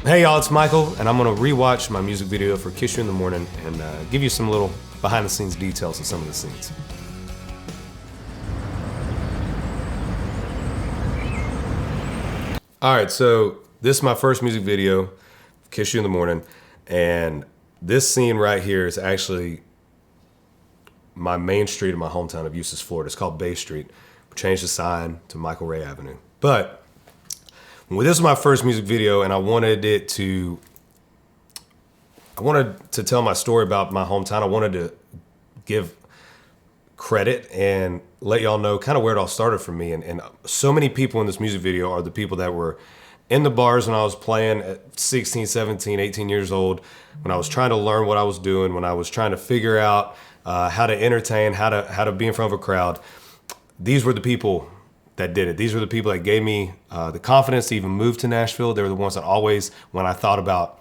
Hey y'all, it's Michael, and I'm gonna rewatch my music video for Kiss You in the Morning and give you some little behind the scenes details of some of the scenes. Alright, so this is my first music video, Kiss You in the Morning, and this scene right here is actually my main street in my hometown of Eustis, Florida. It's called Bay Street. We changed the sign to Michael Ray Avenue. But this was my first music video, and I wanted to tell my story about my hometown. I wanted to give credit and let y'all know kind of where it all started for me. And so many people in this music video are the people that were in the bars when I was playing at 16, 17, 18 years old, when I was trying to learn what I was doing, when I was trying to figure out how to entertain, how to be in front of a crowd. These were the people that did it. These were the people that gave me the confidence to even move to Nashville. They were the ones that always, when I thought about,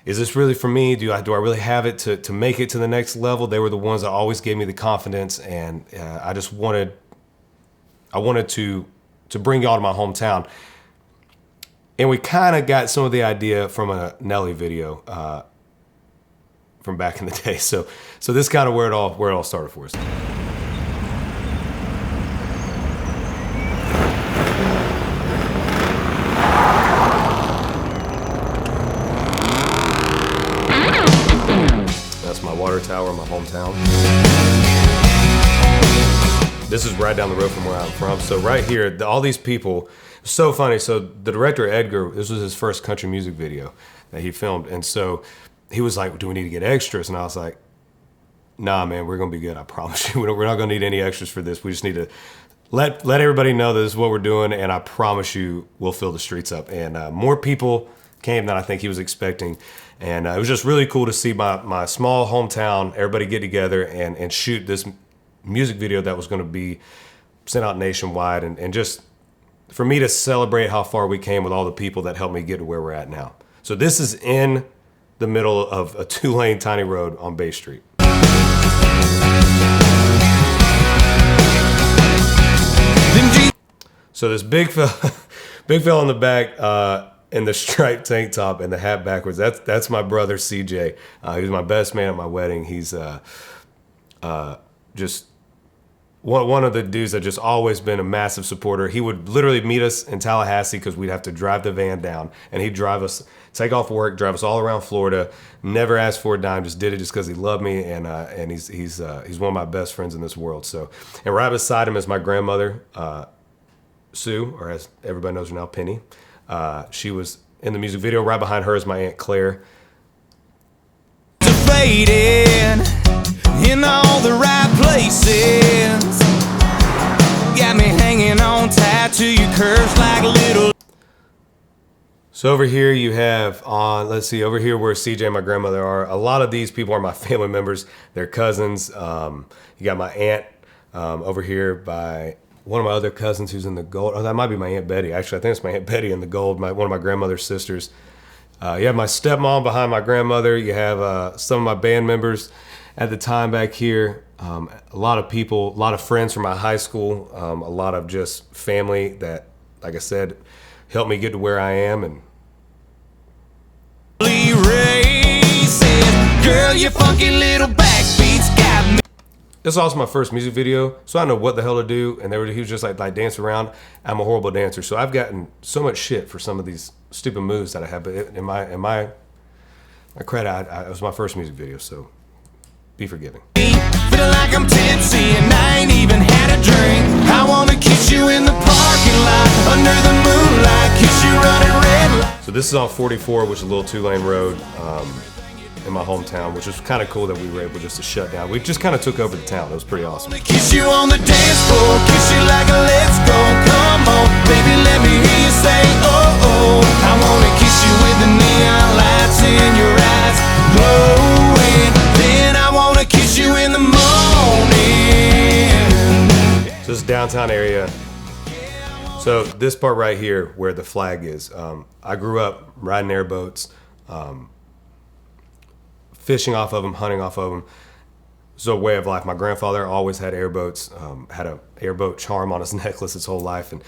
is this really for me? Do I really have it to make it to the next level? They were the ones that always gave me the confidence, and I wanted to bring y'all to my hometown. And we kind of got some of the idea from a Nelly video from back in the day. So this is kind of where it all started for us. That's my water tower in my hometown. This is right down the road from where I'm from. So right here, all these people, so funny. So the director, Edgar, this was his first country music video that he filmed. And so he was like, do we need to get extras? And I was like, nah, man, we're going to be good. I promise you. We're not going to need any extras for this. We just need to let everybody know that this is what we're doing. And I promise you, we'll fill the streets up. And more people came than I think he was expecting. And it was just really cool to see my small hometown, everybody get together and shoot this music video that was going to be sent out nationwide. And just for me to celebrate how far we came with all the people that helped me get to where we're at now. So this is in the middle of a 2-lane tiny road on Bay Street. So this big fella in the back, in the striped tank top and the hat backwards. That's my brother CJ. He was my best man at my wedding. He's just one of the dudes that just always been a massive supporter. He would literally meet us in Tallahassee because we'd have to drive the van down, and he'd drive us, take off work, drive us all around Florida. Never asked for a dime, just did it just because he loved me, and he's one of my best friends in this world. So, and right beside him is my grandmother, Sue, or as everybody knows her now, Penny. She was in the music video. Right behind her is my Aunt Claire. Fading in all the right places, got me hanging on tight to your curves like a little. So over here you have let's see, over here where CJ and my grandmother are, a lot of these people are my family members. They're cousins. You got my aunt over here by one of my other cousins who's in the gold. Oh, that might be my Aunt Betty. Actually, I think it's my Aunt Betty in the gold, one of my grandmother's sisters. You have my stepmom behind my grandmother. You have some of my band members at the time back here. A lot of people, a lot of friends from my high school, a lot of just family that, like I said, helped me get to where I am. And girl, your funky little backbeats got me. This is also my first music video, so I don't know what the hell to do. And he was just like dance around. I'm a horrible dancer, so I've gotten so much shit for some of these stupid moves that I have. But in my credit, it was my first music video, so be forgiving. Feel like I'm tipsy and I ain't even had a drink. I wanna kiss you in the parking lot under the moonlight, kiss you running red light. So this is on 44, which is a little 2-lane road. In my hometown, which was kind of cool that we were able just to shut down. We just kind of took over the town. It was pretty awesome. Kiss you on the dance floor, kiss you like a let's go. Come on, baby, let me hear you say, oh, oh. I wanna kiss you with the neon lights in your eyes glowing. Then I wanna kiss you in the morning. So this is downtown area. So this part right here where the flag is, I grew up riding airboats, fishing off of them, hunting off of them. It's a way of life. My grandfather always had airboats, had an airboat charm on his necklace his whole life. And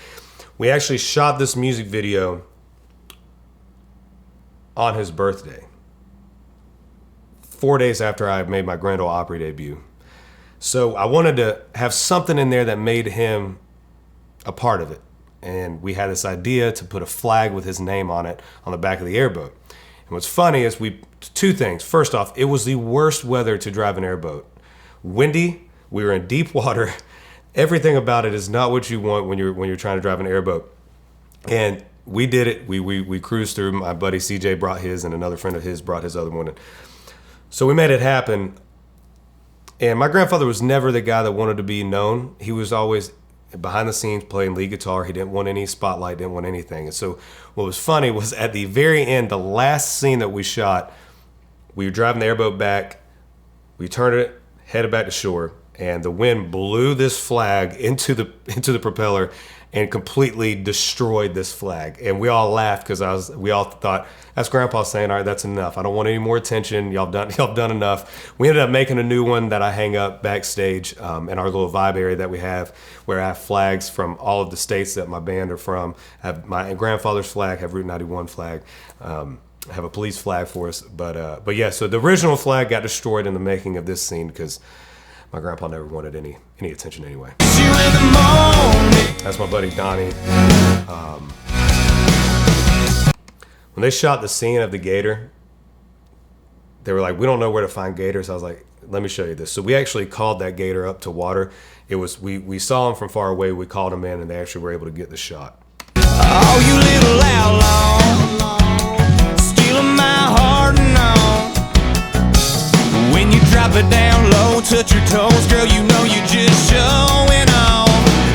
we actually shot this music video on his birthday, 4 days after I made my Grand Ole Opry debut. So I wanted to have something in there that made him a part of it. And we had this idea to put a flag with his name on it on the back of the airboat. And what's funny is two things. First off, it was the worst weather to drive an airboat. Windy, we were in deep water. Everything about it is not what you want when you're trying to drive an airboat. And we did it. We cruised through. My buddy CJ brought his, and another friend of his brought his other one. And so we made it happen. And my grandfather was never the guy that wanted to be known. He was always behind the scenes playing lead guitar. He didn't want any spotlight, didn't want anything. And so what was funny was at the very end, the last scene that we shot, we were driving the airboat back. We turned it, headed back to shore, and the wind blew this flag into the propeller and completely destroyed this flag. And we all laughed because we all thought, that's Grandpa saying, all right, that's enough. I don't want any more attention. Y'all done enough. We ended up making a new one that I hang up backstage in our little vibe area that we have, where I have flags from all of the states that my band are from. I have my grandfather's flag, I have Route 91 flag. I have a police flag for us. But yeah, so the original flag got destroyed in the making of this scene because my grandpa never wanted any attention anyway. That's my buddy Donnie. When they shot the scene of the gator, they were like, we don't know where to find gators. I was like, let me show you this. So we actually called that gator up to water. It was we saw him from far away. We called him in, and they actually were able to get the shot. Oh, you little outlaw, stealing my heart now. When you drop it down low, touch your toes, girl, you know you just showing off.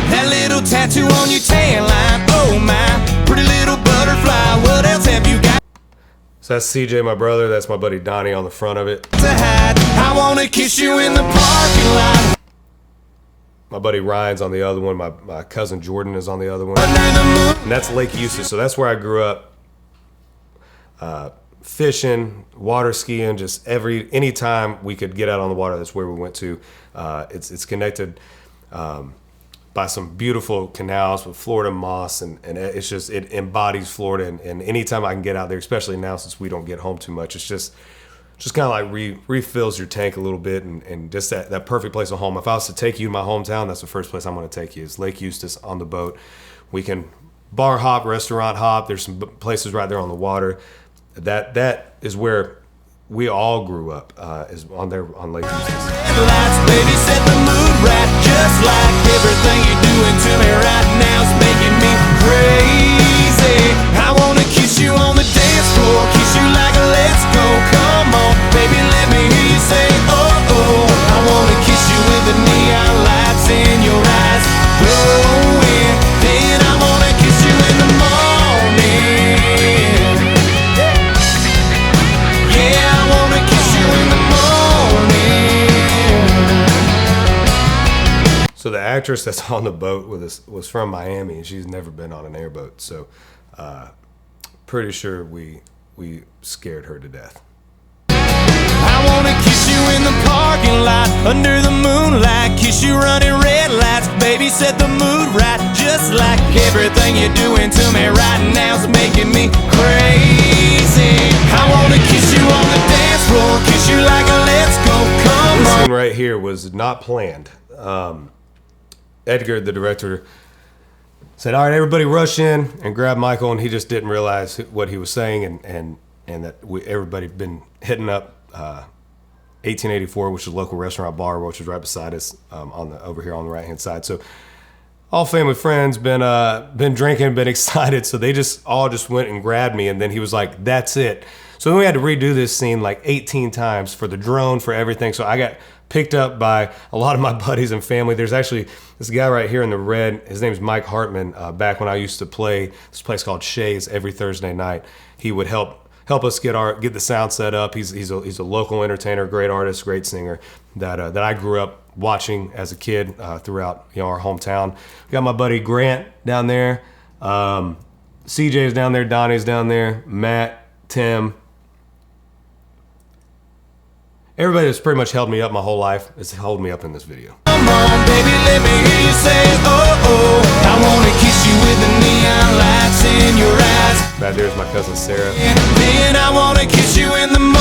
That little tattoo on your tan line, oh my, pretty little butterfly, what else have you got So that's CJ, my brother. That's my buddy Donnie on the front of it. to hide? I wanna kiss you in the parking lot. My buddy Ryan's on the other one. My cousin Jordan is on the other one. Under the moon. And that's Lake Eustis. So that's where I grew up. Fishing, water skiing, just anytime we could get out on the water, that's where we went to. It's connected by some beautiful canals with Florida moss, and it embodies Florida. And anytime I can get out there, especially now since we don't get home too much, it's just kind of like refills your tank a little bit, and just that perfect place of home. If I was to take you to my hometown, that's the first place I'm going to take you, is Lake Eustis on the boat. We can bar hop, restaurant hop. There's some places right there on the water. That is where we all grew up, is on Lake Eustis. Lights, baby, set the mood right, just like everything you're doing to me right now is making me crazy. I wanna kiss you on the dance floor, kiss you like a let's go, come on, baby, let me hear you say, oh, oh. I wanna kiss you with the neon lights in your eyes glowing, then I wanna kiss you in the morning. Yeah, I wanna kiss you in the morning. So the actress that's on the boat with us was from Miami, and she's never been on an airboat. So pretty sure we scared her to death. I wanna kiss you in the parking lot, under the moonlight, kiss you running red lights, baby, set the mood right, just like everything you're doing to me right now's making me crazy. I wanna kiss you on the dance floor, kiss you like a let's go, come This on. scene right here was not planned. Edgar, the director, said, all right, everybody rush in and grab Michael, and he just didn't realize what he was saying, and that everybody been hitting up 1884, which is a local restaurant bar, which is right beside us over here on the right-hand side. So all family friends been drinking, been excited, so they all just went and grabbed me, and then he was like, that's it. So then we had to redo this scene like 18 times for the drone, for everything. So I got picked up by a lot of my buddies and family. There's actually this guy right here in the red. His name's Mike Hartman. Back when I used to play this place called Shay's every Thursday night, he would help us get the sound set up. He's a local entertainer, great artist, great singer that I grew up watching as a kid throughout our hometown. We got my buddy Grant down there. CJ's down there. Donnie's down there. Matt, Tim. Everybody that's pretty much held me up my whole life is holding me up in this video. Come on, baby, let me hear you say, oh, oh. I wanna kiss you with the neon lights in your eyes. Back there's my cousin Sarah. Then I wanna kiss you in the morning.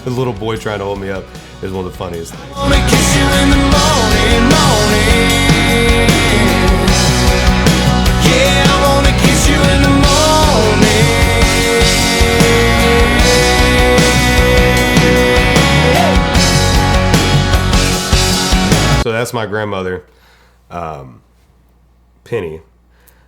The little boy trying to hold me up is one of the funniest things. I wanna kiss you in the morning, morning. Yeah, I wanna kiss you in the morning. So that's my grandmother, Penny.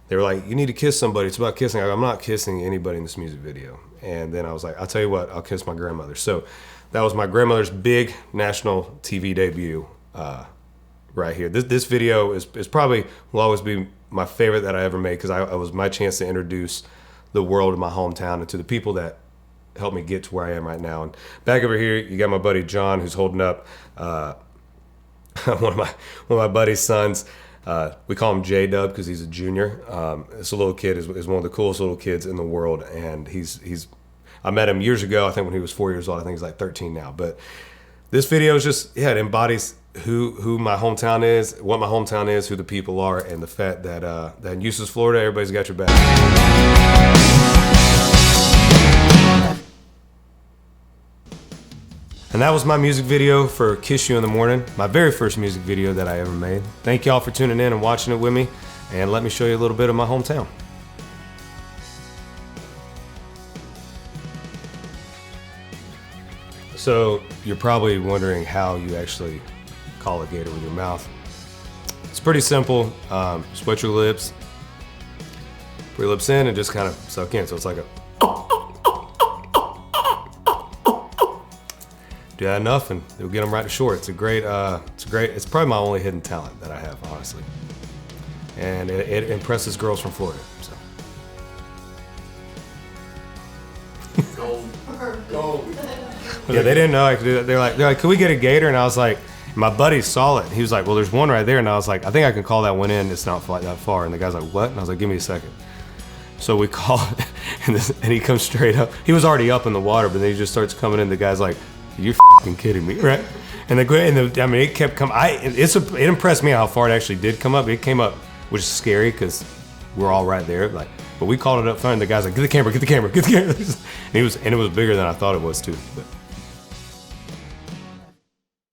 They were like, you need to kiss somebody. It's about kissing. I go, I'm not kissing anybody in this music video. And then I was like, I'll tell you what, I'll kiss my grandmother. So that was my grandmother's big national TV debut right here. This video is probably will always be my favorite that I ever made because it was my chance to introduce the world of my hometown and to the people that helped me get to where I am right now. And back over here, you got my buddy John who's holding up one of my buddy's sons. We call him J-Dub because he's a junior. This little kid is one of the coolest little kids in the world, and I met him years ago. I think when he was 4 years old. I think he's like 13 now. But this video is just it embodies who my hometown is, what my hometown is, who the people are, and the fact that in Eustis, Florida, everybody's got your back. And that was my music video for Kiss You in the Morning, my very first music video that I ever made. Thank y'all for tuning in and watching it with me, and let me show you a little bit of my hometown. So you're probably wondering how you actually call a gator with your mouth. It's pretty simple. Just wet your lips, put your lips in, and just kind of suck in. So it's like a. Do that enough, and you'll get them right to shore. It's great. It's probably my only hidden talent that I have, honestly, and it impresses girls from Florida. So. Gold. Yeah, they didn't know I could do that. They're like, could we get a gator? And I was like, my buddy saw it. He was like, well, there's one right there. And I was like, I think I can call that one in. It's not that far. And the guy's like, what? And I was like, give me a second. So we call it, and he comes straight up. He was already up in the water, but then he just starts coming in. The guy's like, you're f***ing kidding me, right? And it kept coming. It impressed me how far it actually did come up. It came up, which is scary because we're all right there. But we called it up front. And the guy's like, get the camera. And it was bigger than I thought it was too. But